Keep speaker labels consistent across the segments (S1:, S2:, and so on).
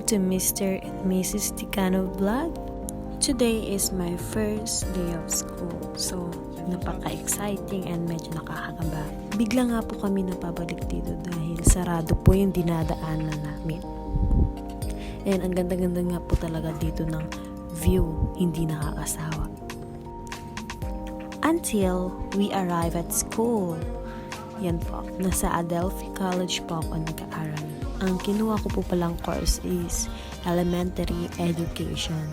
S1: to Mr. and Mrs. Ticano Vlog. Today is my first day of school, so napaka-exciting and medyo nakakakaba. Bigla nga po kami napabalik dito dahil sarado po yung dinadaanan namin. And ang ganda-ganda nga po talaga dito ng view, hindi nakakasawa. Until we arrive at school. Yan po, nasa Adelphi College po ako nag-aaral. Ang kinuha ko po palang course is elementary education.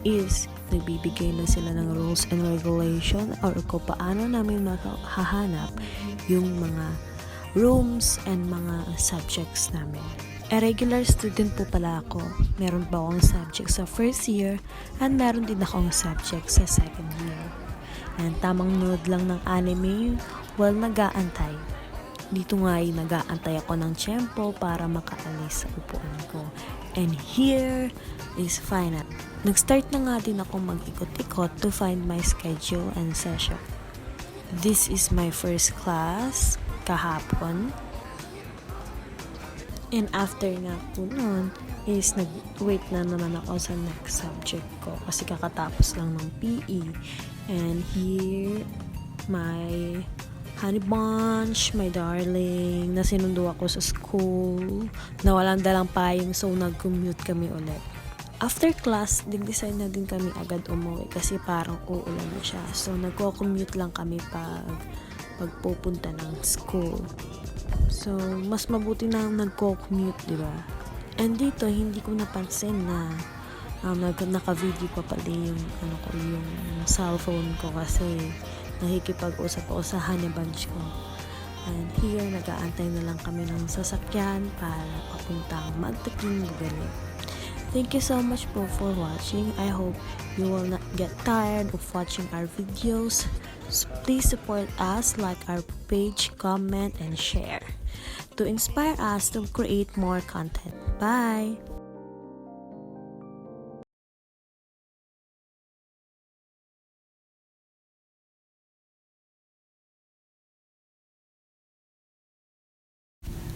S1: Is nagbibigay na sila ng rules and regulation or kung paano namin makahanap yung mga rooms and mga subjects namin. A regular student po pala ako. Meron pa akong subject sa first year and meron din akong subject sa second year. And tamang nood lang ng anime while nag-aantay. Dito nga ay nag-aantay ako ng tiyempo para makaalis sa upuan ko. And here is final. Nag-start na nga din ako mag-ikot-ikot to find my schedule and session. This is my first class kahapon. And after nga po nun is nag-wait na naman ako sa next subject ko kasi kakatapos lang ng PE. And here, my honey bunch, my darling, na sinundo ako sa school, na walang dalang payong, so nag-commute kami ulit. After class, nag-decide na din kami agad umuwi kasi parang uulan na siya. So nagko-commute lang kami pagpupunta ng school. So mas mabuti na nagko-commute, di ba? And dito, hindi ko napansin na naka-video pa pala yung cellphone ko kasi nakikipag-usap ako sa honey bunch ko. And here, nag-aantay na lang kami ng sasakyan para papuntang Magtaking Bugali. Thank you so much po for watching. I hope you will not get tired of watching our videos. So please support us, like our page, comment, and share to inspire us to create more content. Bye!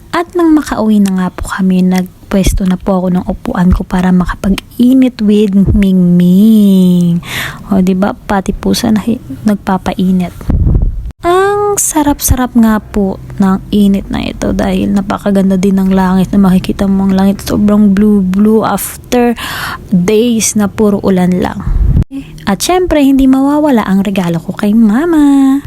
S2: At nang makauwi na nga po kami, nagpwesto na po ako ng upuan ko para makapag-init with Mingming. O, diba? Pati pusa na nagpapainit. Ang sarap-sarap nga po ng init na ito dahil napakaganda din ng langit na makikita mo ang langit. Sobrang blue after days na puro ulan lang. At syempre, hindi mawawala ang regalo ko kay Mama.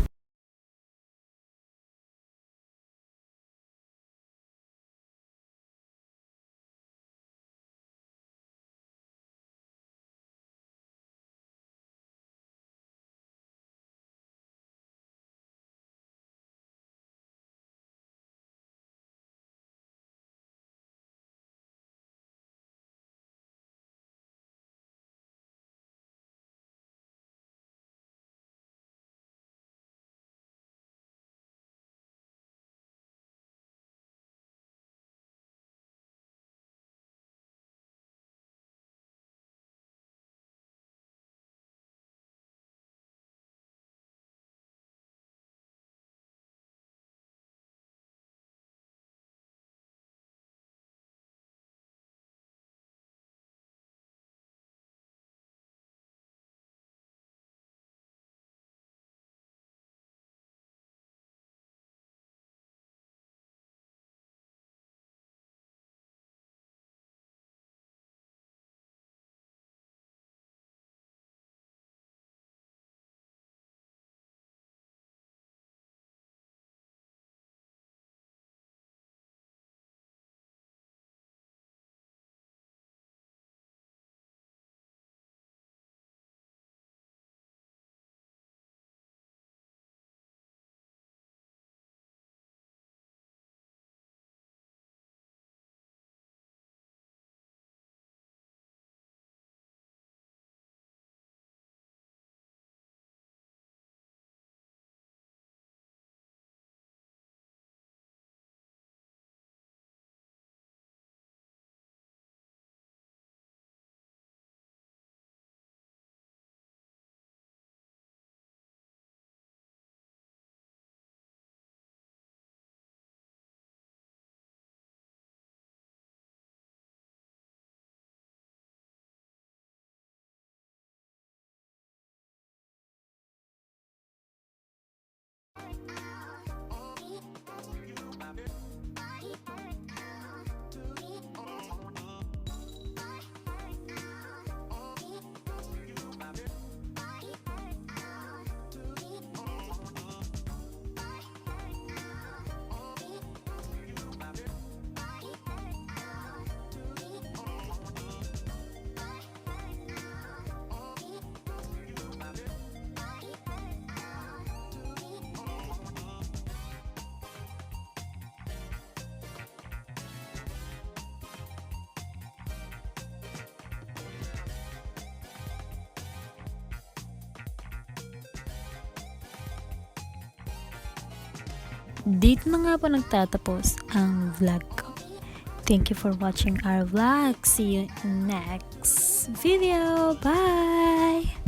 S2: dito na nga po nagtatapos ang vlog ko. Thank you for watching our vlog. See you next video. Bye!